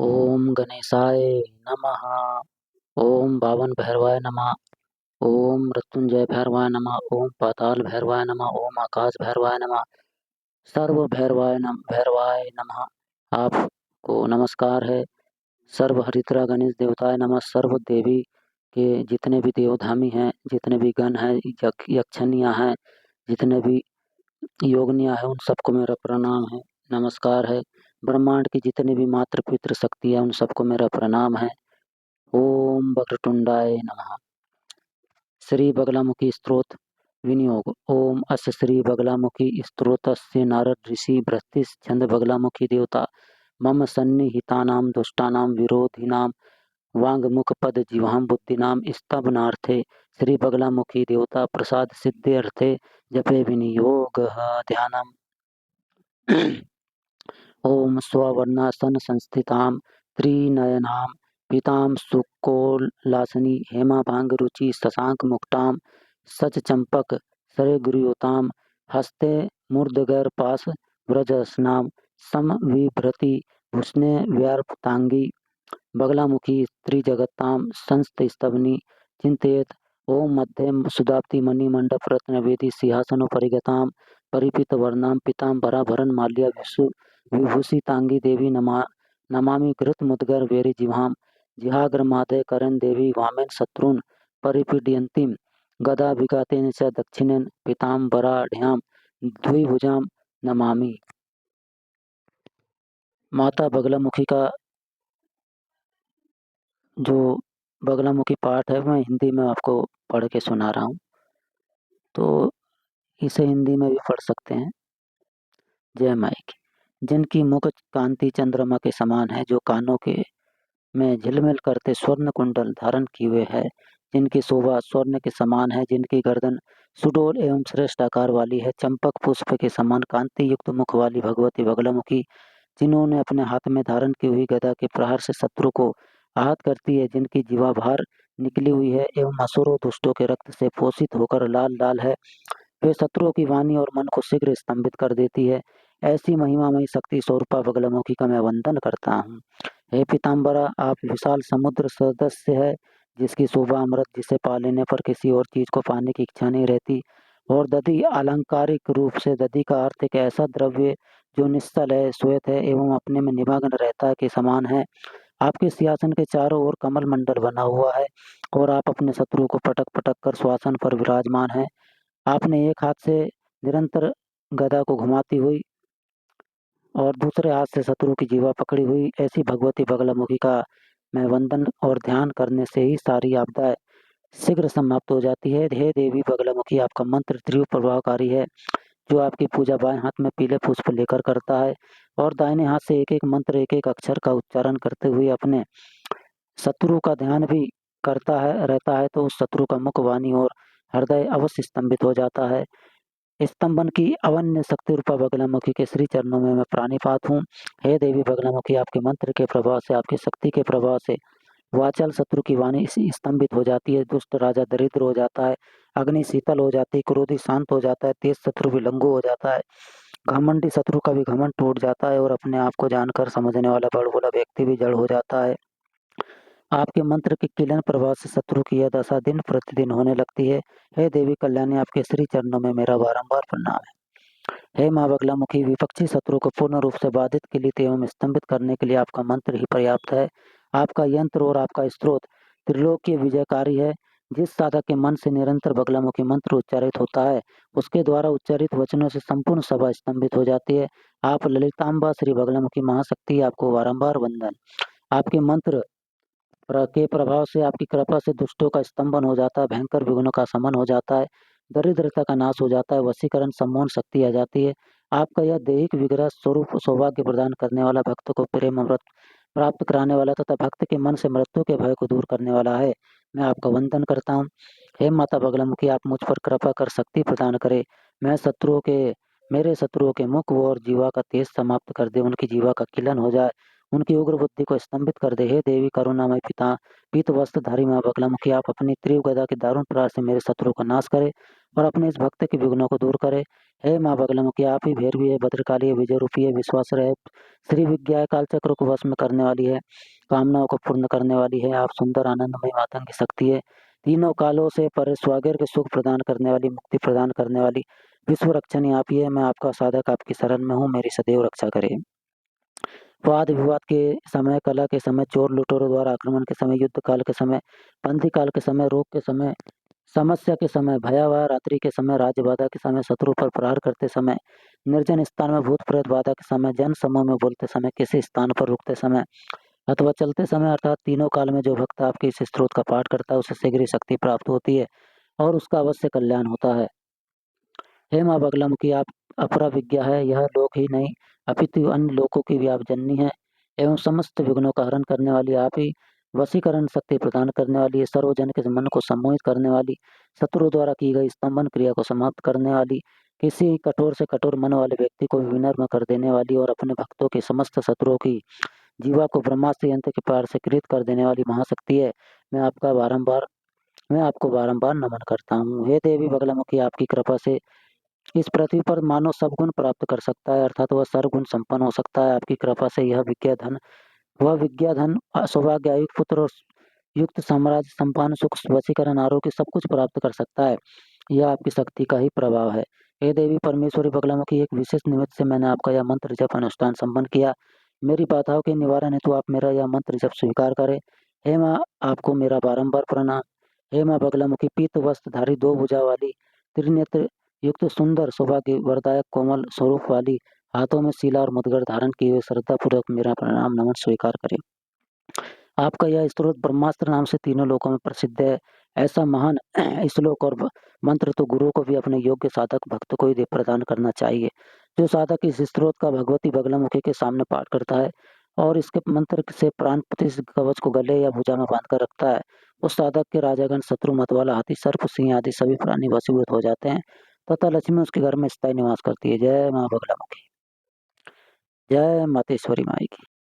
ओम गणेशाय नमः। ओम बावन भैरवाय नमः। ओम मृत्युंजय भैरवाय नमः। ओम पाताल भैरवाय नमः। ओम आकाश भैरवाय नमः। सर्व भैरवाय नमः। आपको नमस्कार है। सर्व हरिद्रा गणेश देवताय नमः। सर्व देवी के जितने भी देवधामी हैं, जितने भी गण हैं, यक्षनियाँ हैं, जितने भी योगनियाँ हैं, उन सबको मेरा प्रणाम है, नमस्कार है। ब्रह्मांड की जितनी भी मातृ पितृ शक्ति है, उन सबको मेरा प्रणाम है। ओम वक्रतुंडाय नमः। श्री बगलामुखी स्तोत्र विनियोग। ओम अस्य श्री बगलामुखी स्तोत्रस्य नारद ऋषि भृत्तिश्च छंद बगलामुखी देवता मम सन्निहितानां दुष्टानां विरोधिनां वाङ्मुखपद जिह्वां बुद्धिनां स्तवनार्थे श्री बगलामुखी देवता प्रसाद सिद्ध्यर्थे जपे विनियोगः ध्यानम्। ओम स्ववर्णासन संस्थितां त्रिनयनां पीतां सुकोलासनी हेमाभांगरुचि शशांक मुक्तां सचचंपक सरेगुरुयुतां हस्ते मूर्धगैर्पाश व्रजस्नां समविभ्रति भूषणे व्यार्पतांगी बगलामुखी त्रिजगतां संस्तस्तवनी चिंतयेत्। ओम मध्यम सुदाप्ति मणिमंडप रत्नवेदी सिंहासनोपरिगतां परिपितवर्णां पीताम्बराभरण माल्या विभूषितांगी देवी नमामि घृतमुद्गर वेरी जिह्वां जिहाग्रमादय करण देवी वामेन शत्रून् परिपीडयन्तीं गदा विघातेन च दक्षिणेन पीताम्बराढ्यां द्विभुजां नमामि। माता बगलामुखी का जो बगलामुखी पाठ है मैं हिंदी में आपको पढ़ के सुना रहा हूँ, तो इसे हिंदी में भी पढ़ सकते हैं। जय माई की। जिनकी मुख कांति चंद्रमा के समान है, जो कानों के में झिलमिल करते स्वर्ण कुंडल धारण किए हुए है, जिनकी शोभा स्वर्ण के समान है, जिनकी गर्दन सुडोल एवं श्रेष्ठ आकार वाली है, चंपक पुष्प के समान कांति युक्त मुख वाली भगवती बगलामुखी, जिन्होंने अपने हाथ में धारण की हुई गदा के प्रहार से शत्रु को आहत करती है, जिनकी जीवा बाहर निकली हुई है एवं असुरों दुष्टों के रक्त से पोषित होकर लाल लाल है, वे शत्रुओं की वाणी और मन को शीघ्र स्तंभित कर देती है। ऐसी महिमामयी शक्ति स्वरूपा बगलामुखी का मैं वंदन करता हूँ। हे पीताम्बरा, आप विशाल समुद्र सदस्य है, जिसकी शोभा अमृत, जिसे पा लेने पर किसी और चीज को पाने की इच्छा नहीं रहती। और दधि आलंकारिक रूप से दधि का अर्थ एक ऐसा द्रव्य जो निश्चल है, श्वेत है एवं अपने में निमग्न रहता है के समान है। आपके सिंहासन के चारों ओर कमल मंडल बना हुआ है और आप अपने शत्रु को पटक पटक कर स्वासन पर विराजमान है। आपने एक हाथ से निरंतर गदा को घुमाती हुई और दूसरे हाथ से शत्रु की जीवा पकड़ी हुई ऐसी भगवती बगलामुखी का मैं वंदन और ध्यान करने से ही सारी आपदाएं शीघ्र समाप्त हो जाती है। हे देवी बगलामुखी, आपका मंत्र तीव्र प्रभावकारी है, जो आपकी पूजा बाएं हाथ में पीले पुष्प लेकर करता है और दाहिने हाथ से एक एक मंत्र एक एक अक्षर का उच्चारण करते हुए अपने शत्रु का ध्यान भी करता है रहता है, तो उस शत्रु का मुख, वाणी और हृदय अवश्य स्तंभित हो जाता है। स्तंभन की अवन्य शक्ति रूपा बगलामुखी के श्री चरणों में मैं प्राणिपात हूँ। हे देवी बगलामुखी, आपके मंत्र के प्रभाव से, आपकी शक्ति के प्रभाव से वाचाल शत्रु की वाणी स्तंभित हो जाती है, दुष्ट राजा दरिद्र हो जाता है, अग्नि शीतल हो जाती है, क्रोधी शांत हो जाता है, तेज शत्रु विलंगु हो जाता है, घमंडी शत्रु का भी घमंड टूट जाता है और अपने आप को जानकर समझने वाला बड़बोला व्यक्ति भी जड़ हो जाता है। आपके मंत्र के किलन प्रभाव से शत्रु की यह दशा दिन प्रतिदिन होने लगती है। हे देवी कल्याणी, आपके श्री चरणों में मेरा बारंबार प्रणाम है। हे माँ बगलामुखी, विपक्षी शत्रु को पूर्ण रूप से बाधित के लिए एवं स्तंभित करने के लिए आपका मंत्र ही पर्याप्त है। आपका यंत्र और आपका स्त्रोत त्रिलोकीय विजयकारी है। जिस साधक के मन से निरंतर बगलामुखी मंत्र उच्चारित होता है, उसके द्वारा उच्चारित वचनों से संपूर्ण सभा स्तंभित हो जाती है। आप ललितांबा श्री बगलामुखी महाशक्ति, आपको बारंबार वंदन। आपके मंत्र के प्रभाव से, आपकी कृपा से दुष्टों का स्तंभन हो जाता है, भयंकर विघ्नों का शमन हो जाता है, दरिद्रता का नाश हो जाता है, वशीकरण सम्मोहन शक्ति आ जाती है। आपका यह दैहिक विग्रह स्वरूप सौभाग्य प्रदान करने वाला, भक्त को प्रेम अमृत प्राप्त कराने वाला तथा भक्त के मन से मृत्यु के भय को दूर करने वाला है। मैं आपका वंदन करता हूँ। हे माता बगलामुखी, आप मुझ पर कृपा कर शक्ति प्रदान करें। मेरे शत्रुओं के मुख और जीवा का तेज समाप्त कर दे, उनकी जीवा का किलन हो जाए, उनकी उग्र बुद्धि को स्तंभित कर दे। हे देवी करुणामय पिता पीत वस्त्रधारी माँ बगलामुखी, आप अपनी तीव्र गदा के दारुण प्रहार से मेरे शत्रु का नाश करें और अपने इस भक्त के विघ्नों को दूर करे। हे माँ बगलामुखी, आप ही भैरवी है, भद्रकाली है, विजय रूपी है, विश्वास है, श्री विज्ञा है, काल चक्र को वश में करने वाली है, कामनाओं को पूर्ण करने वाली है। आप सुंदर आनंदमय मातंग की शक्ति है, तीनों कालों से परे स्वागत के सुख प्रदान करने वाली, मुक्ति प्रदान करने वाली, विश्व रक्षणी आप ही है। मैं आपका साधक आपकी शरण में हूँ, मेरी सदैव रक्षा करें। वाद विवाद के समय, कला के समय, चोर लुटेरों द्वारा आक्रमण के समय, युद्ध काल के समय, बंदी काल के समय, रोग के समय, समस्या के समय, भयावह रात्रि के समय, राज्य बाधा के समय, शत्रु पर प्रहार करते समय, निर्जन स्थान में भूत प्रेत बाधा के समय, जन समूह में बोलते समय, किसी स्थान पर रुकते समय अथवा चलते समय, अर्थात तीनों काल में जो भक्त आपके इस स्त्रोत का पाठ करता है उसे शीघ्र ही शक्ति प्राप्त होती है और उसका अवश्य कल्याण होता है। हे माँ बगलामुखी, आप अपरा विज्ञा है, यह लोक ही नहीं अपितु अन्य लोकों की भी आप जननी है एवं समस्त विघ्नों का हरण करने वाली आप ही, वशीकरण शक्ति प्रदान करने वाली, सर्वजन के मन को सम्मोहित करने वाली, शत्रु द्वारा की गई स्तंभन क्रिया को समाप्त करने वाली, किसी कठोर से कठोर मन वाले व्यक्ति को भी विनम्र कर देने वाली और अपने भक्तों के समस्त शत्रुओं की जीवा को ब्रह्मास्त्र यंत्र के पार से कृत कर देने वाली महाशक्ति है। मैं आपको बारंबार नमन करता हूँ। हे देवी बगलामुखी, आपकी कृपा से इस पृथ्वी पर मानव सब गुण प्राप्त कर सकता है, अर्थात वह सर्वगुण संपन्न हो सकता है। आपकी कृपा से विद्या धन, सौभाग्य, आयु, पुत्र और युक्त साम्राज्य, संपन्न सुख, वशीकरण, आरोग्य सब कुछ प्राप्त कर सकता है। यह आपकी शक्ति का ही प्रभाव है। हे देवी परमेश्वरी बगलामुखी, एक विशेष निमित्त से मैंने आपका यह मंत्र जप अनुष्ठान संपन्न किया। मेरी बाधाओं के निवारण हेतु आप मेरा यह मंत्र जप स्वीकार करें। हे माँ, आपको मेरा बारंबार प्रणाम। हे माँ बगलामुखी, पीत वस्त्रधारी, दो भुजा वाली, त्रिनेत्र युक्त, सुंदर, सौभाग्य वरदायक, कोमल स्वरूप वाली, हाथों में शिला और मुद्गर धारण किए हुए श्रद्धापूर्वक मेरा प्रणाम नमन स्वीकार करें। आपका यह स्त्रोत ब्रह्मास्त्र नाम से तीनों लोकों में प्रसिद्ध है। ऐसा महान श्लोक और मंत्र तो गुरु को भी अपने योग्य साधक भक्त को ही प्रदान करना चाहिए। जो साधक इस स्त्रोत का भगवती बगलामुखी के सामने पाठ करता है और इसके मंत्र से प्राण प्रतिष्ठ कवच को गले या भुजा में बांध कर रखता है, उस साधक के राजागण, शत्रु, मतवाला, हाथी, सर्प, सिंह आदि सभी प्राणी वशीभूत हो जाते हैं तथा लक्ष्मी उसके घर में स्थायी निवास करती है। जय माँ बगलामुखी। जय मातेश्वरी माई की।